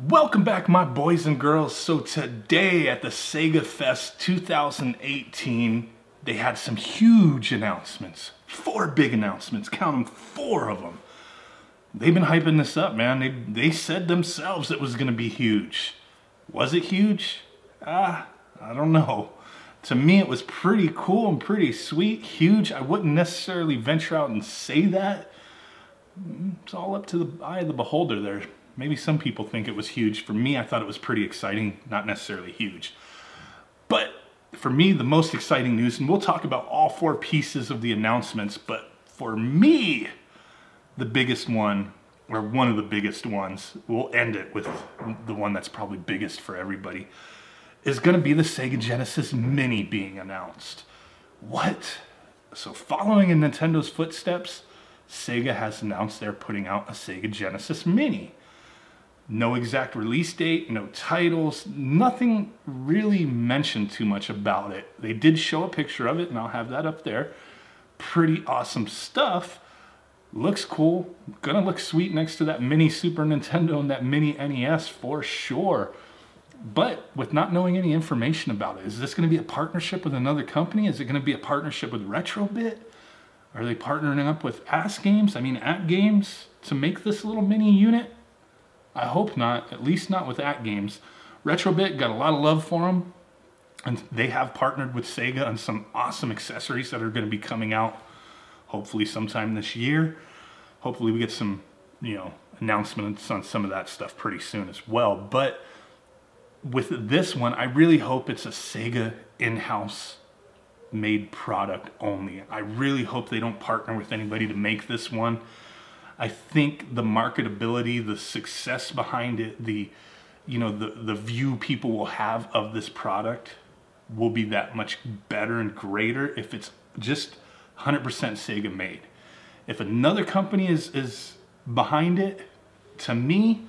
Welcome back, my boys and girls. So today at the Sega Fest 2018, they had some huge announcements. 4 big announcements, count them, 4 of them. They've been hyping this up, man. They said themselves it was gonna be huge. Was it huge? I don't know. To me, it was pretty cool and pretty sweet. Huge, I wouldn't necessarily venture out and say that. It's all up to the eye of the beholder there. Maybe some people think it was huge. For me, I thought it was pretty exciting, not necessarily huge. But for me, the most exciting news, and we'll talk about all 4 pieces of the announcements, but for me, the biggest one, or one of the biggest ones, we'll end it with the one that's probably biggest for everybody, is gonna be the Sega Genesis Mini being announced. What? So following in Nintendo's footsteps, Sega has announced they're putting out a Sega Genesis Mini. No exact release date, no titles, nothing really mentioned too much about it. They did show a picture of it, and I'll have that up there. Pretty awesome stuff. Looks cool. Gonna look sweet next to that mini Super Nintendo and that mini NES for sure. But with not knowing any information about it, is this gonna be a partnership with another company? Is it gonna be a partnership with Retrobit? Are they partnering up with At Games to make this little mini unit? I hope not, at least not with At Games. Retrobit got a lot of love for them, and they have partnered with Sega on some awesome accessories that are going to be coming out hopefully sometime this year. Hopefully we get some, announcements on some of that stuff pretty soon as well. But with this one, I really hope it's a Sega in-house made product only. I really hope they don't partner with anybody to make this one. I think the marketability, the success behind it, the view people will have of this product will be that much better and greater if it's just 100% Sega made. If another company is behind it, to me,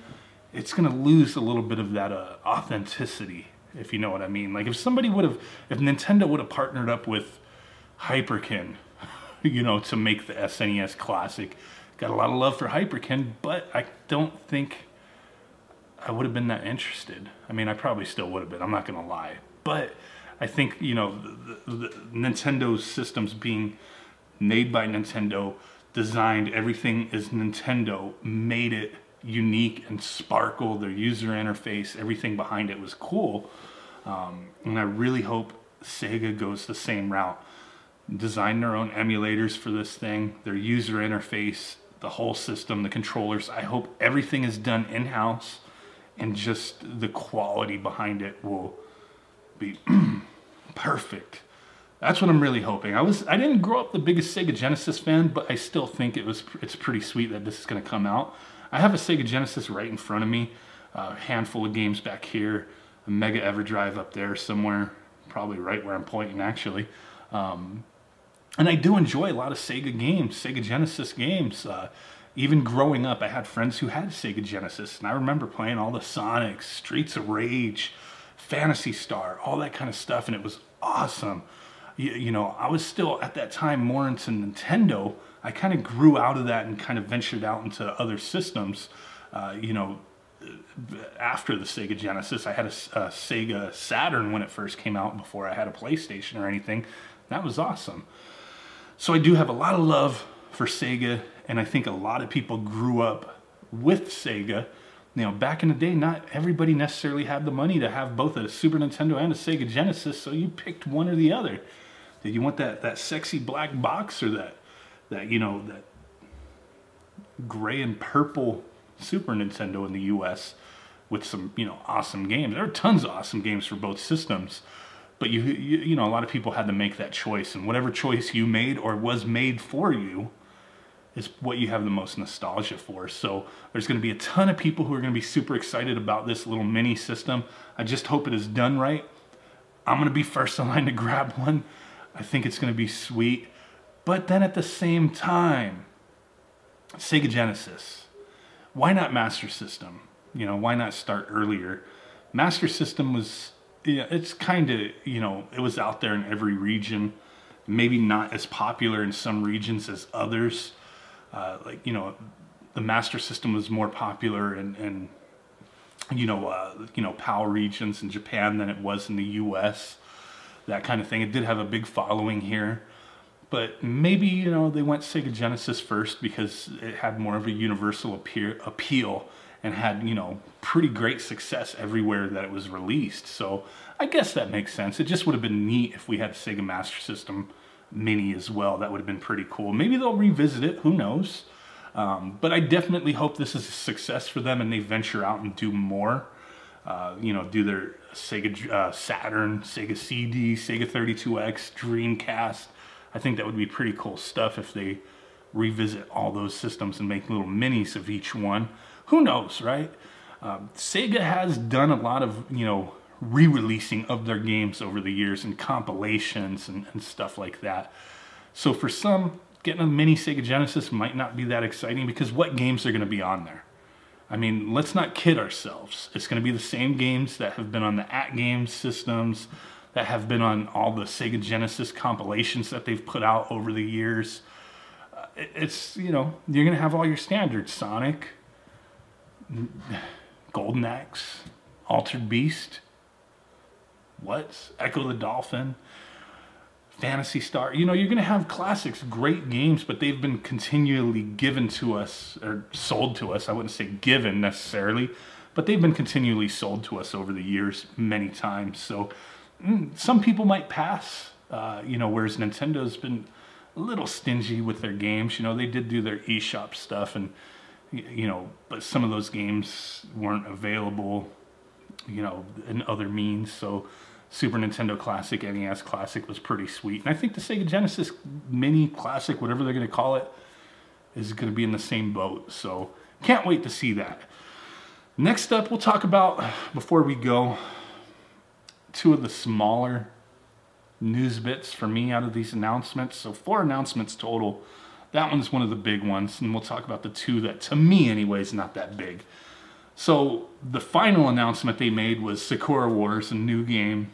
it's gonna lose a little bit of that authenticity, if you know what I mean. Like if Nintendo would have partnered up with Hyperkin, to make the SNES Classic. Got a lot of love for Hyperkin, but I don't think I would have been that interested. I mean, I probably still would have been, I'm not gonna lie. But I think, the Nintendo's systems being made by Nintendo, designed, everything is Nintendo, made it unique and sparkle, their user interface, everything behind it was cool. And I really hope Sega goes the same route. Design their own emulators for this thing, their user interface, the whole system, the controllers. I hope everything is done in-house and just the quality behind it will be perfect. That's what I'm really hoping. I didn't grow up the biggest Sega Genesis fan, but I still think it's pretty sweet that this is gonna come out. I have a Sega Genesis right in front of me, a handful of games back here, a Mega EverDrive up there somewhere, probably right where I'm pointing actually. And I do enjoy a lot of Sega games, Sega Genesis games. Even growing up, I had friends who had Sega Genesis, and I remember playing all the Sonics, Streets of Rage, Phantasy Star, all that kind of stuff, and it was awesome. I was still, at that time, more into Nintendo. I kind of grew out of that and kind of ventured out into other systems. After the Sega Genesis, I had a Sega Saturn when it first came out before I had a PlayStation or anything. That was awesome. So I do have a lot of love for Sega, and I think a lot of people grew up with Sega. Back in the day, not everybody necessarily had the money to have both a Super Nintendo and a Sega Genesis, so you picked one or the other. Did you want that sexy black box or that gray and purple Super Nintendo in the US with some, awesome games? There are tons of awesome games for both systems. But a lot of people had to make that choice, and whatever choice you made or was made for you is what you have the most nostalgia for. So there's going to be a ton of people who are going to be super excited about this little mini system. I just hope it is done right. I'm going to be first in line to grab one. I think it's going to be sweet. But then at the same time, Sega Genesis. Why not Master System? Why not start earlier? Master System was... it's kind of, it was out there in every region, maybe not as popular in some regions as others. The Master System was more popular in PAL regions in Japan than it was in the US, that kind of thing. It did have a big following here, but maybe, they went Sega Genesis first because it had more of a universal appeal and had, pretty great success everywhere that it was released. So I guess that makes sense. It just would have been neat if we had Sega Master System Mini as well. That would have been pretty cool. Maybe they'll revisit it, who knows? But I definitely hope this is a success for them and they venture out and do more. Do their Sega Saturn, Sega CD, Sega 32X, Dreamcast. I think that would be pretty cool stuff if they revisit all those systems and make little minis of each one. Who knows, right? Sega has done a lot of, re-releasing of their games over the years and compilations and stuff like that. So for some, getting a mini Sega Genesis might not be that exciting because what games are going to be on there? I mean, let's not kid ourselves. It's going to be the same games that have been on the At-Games systems, that have been on all the Sega Genesis compilations that they've put out over the years. It's, you're going to have all your standards. Sonic, Golden Axe, Altered Beast, Echo the Dolphin, Phantasy Star. You're going to have classics, great games, but they've been continually given to us, or sold to us. I wouldn't say given necessarily, but they've been continually sold to us over the years many times. So some people might pass, whereas Nintendo's been a little stingy with their games. They did do their eShop stuff, and, but some of those games weren't available, in other means. So Super Nintendo Classic, NES Classic was pretty sweet. And I think the Sega Genesis Mini Classic, whatever they're going to call it, is going to be in the same boat. So can't wait to see that. Next up, we'll talk about, before we go, two of the smaller news bits for me out of these announcements. So 4 announcements total. That one's one of the big ones. And we'll talk about the 2 that, to me anyways, not that big. So the final announcement they made was Sakura Wars, a new game.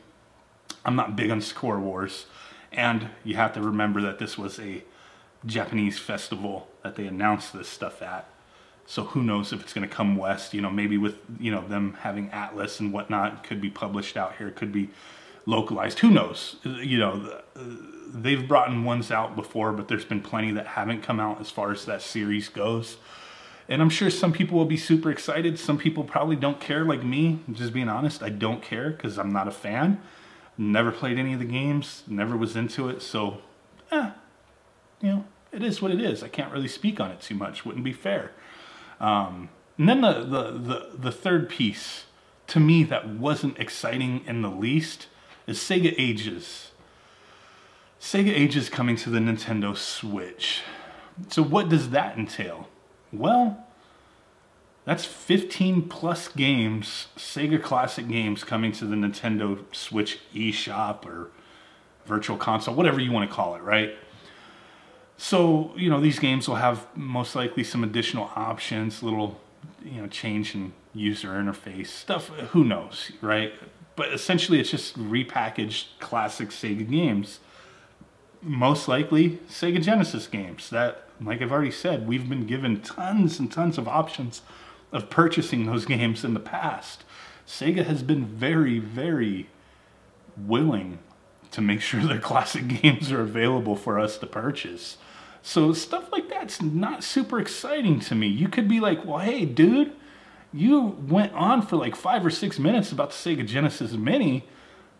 I'm not big on Sakura Wars, and you have to remember that this was a Japanese festival that they announced this stuff at. So who knows if it's going to come west, maybe with, them having Atlas and whatnot, could be published out here, could be localized, who knows? They've brought in ones out before, but there's been plenty that haven't come out as far as that series goes. And I'm sure some people will be super excited. Some people probably don't care, like me. Just being honest, I don't care because I'm not a fan. Never played any of the games, never was into it. So, it is what it is. I can't really speak on it too much. Wouldn't be fair. And then the third piece, to me, that wasn't exciting in the least, is Sega Ages. Sega Ages coming to the Nintendo Switch. So what does that entail? Well, that's 15 plus games, Sega Classic games, coming to the Nintendo Switch eShop or Virtual Console, whatever you want to call it, right? So, these games will have most likely some additional options, little, change in user interface, stuff, who knows, right? But essentially it's just repackaged classic Sega games. Most likely Sega Genesis games that, like I've already said, we've been given tons and tons of options of purchasing those games in the past. Sega has been very, very willing to make sure their classic games are available for us to purchase. So stuff like that's not super exciting to me. You could be like, well, hey, dude, you went on for like 5 or 6 minutes about the Sega Genesis Mini,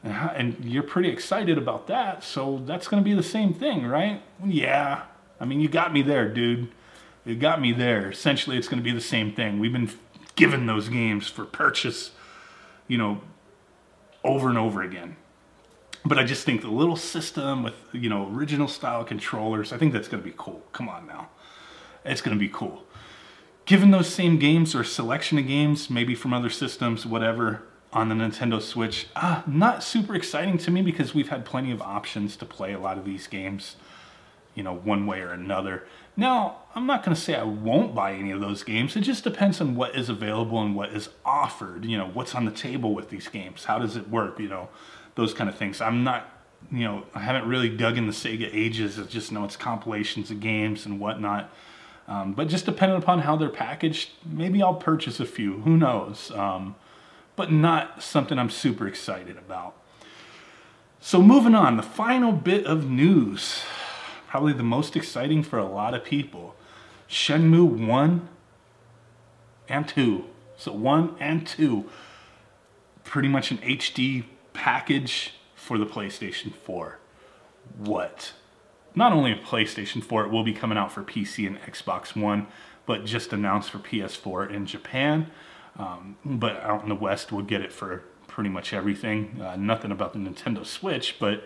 and you're pretty excited about that, so that's going to be the same thing, right? Yeah. I mean, you got me there, dude. You got me there. Essentially, it's going to be the same thing. We've been given those games for purchase, over and over again. But I just think the little system with, original style controllers, I think that's going to be cool. Come on now. It's going to be cool. Given those same games or selection of games, maybe from other systems, whatever, on the Nintendo Switch, not super exciting to me because we've had plenty of options to play a lot of these games, one way or another. Now, I'm not going to say I won't buy any of those games. It just depends on what is available and what is offered. What's on the table with these games. How does it work? Those kind of things. I'm not, I haven't really dug in the Sega Ages. I just know it's compilations of games and whatnot. But just depending upon how they're packaged, maybe I'll purchase a few. Who knows? but not something I'm super excited about. So moving on, the final bit of news, probably the most exciting for a lot of people. Shenmue 1 and 2. So 1 and 2, pretty much an HD package for the PlayStation 4. What? Not only a PlayStation 4, it will be coming out for PC and Xbox One, but just announced for PS4 in Japan. But out in the West, we'll get it for pretty much everything. Nothing about the Nintendo Switch, but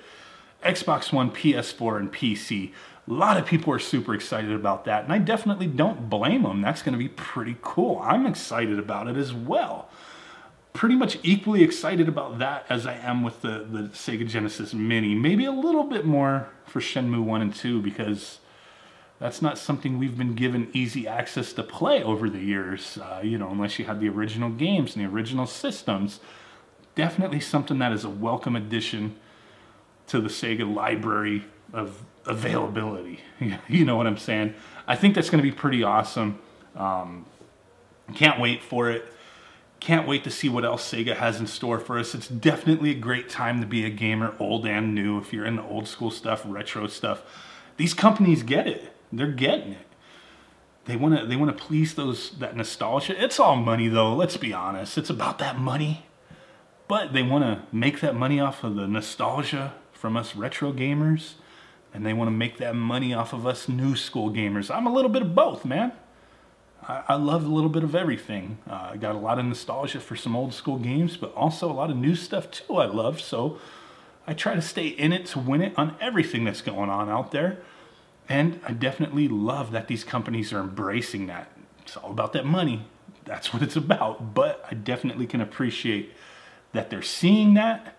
Xbox One, PS4, and PC. A lot of people are super excited about that, and I definitely don't blame them. That's going to be pretty cool. I'm excited about it as well. Pretty much equally excited about that as I am with the Sega Genesis Mini. Maybe a little bit more for Shenmue 1 and 2 because that's not something we've been given easy access to play over the years, you know, unless you had the original games and the original systems. Definitely something that is a welcome addition to the Sega library of availability. You know what I'm saying? I think that's going to be pretty awesome. Can't wait for it. Can't wait to see what else Sega has in store for us. It's definitely a great time to be a gamer, old and new. If you're into old school stuff, retro stuff, these companies get it. They're getting it. They want to please that nostalgia. It's all money though. Let's be honest. It's about that money. But they want to make that money off of the nostalgia from us retro gamers, and they want to make that money off of us new school gamers. I'm a little bit of both, man. I love a little bit of everything. I got a lot of nostalgia for some old school games, but also a lot of new stuff too I love. So I try to stay in it to win it on everything that's going on out there. And I definitely love that these companies are embracing that. It's all about that money. That's what it's about. But I definitely can appreciate that they're seeing that.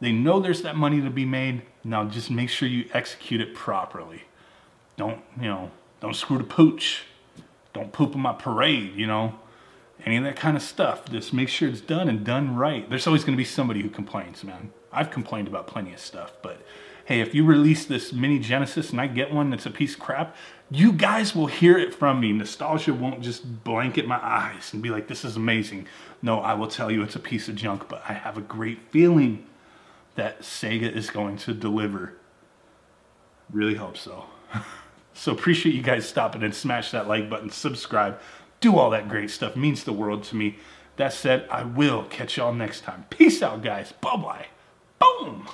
They know there's that money to be made. Now just make sure you execute it properly. Don't screw the pooch. Don't poop on my parade, you know, any of that kind of stuff. Just make sure it's done and done right. There's always going to be somebody who complains, man. I've complained about plenty of stuff, but hey, if you release this mini Genesis and I get one that's a piece of crap, you guys will hear it from me. Nostalgia won't just blanket my eyes and be like, this is amazing. No, I will tell you it's a piece of junk, but I have a great feeling that Sega is going to deliver. Really hope so. So appreciate you guys stopping and smash that like button, subscribe, do all that great stuff. It means the world to me. That said, I will catch y'all next time. Peace out, guys. Bye-bye. Boom.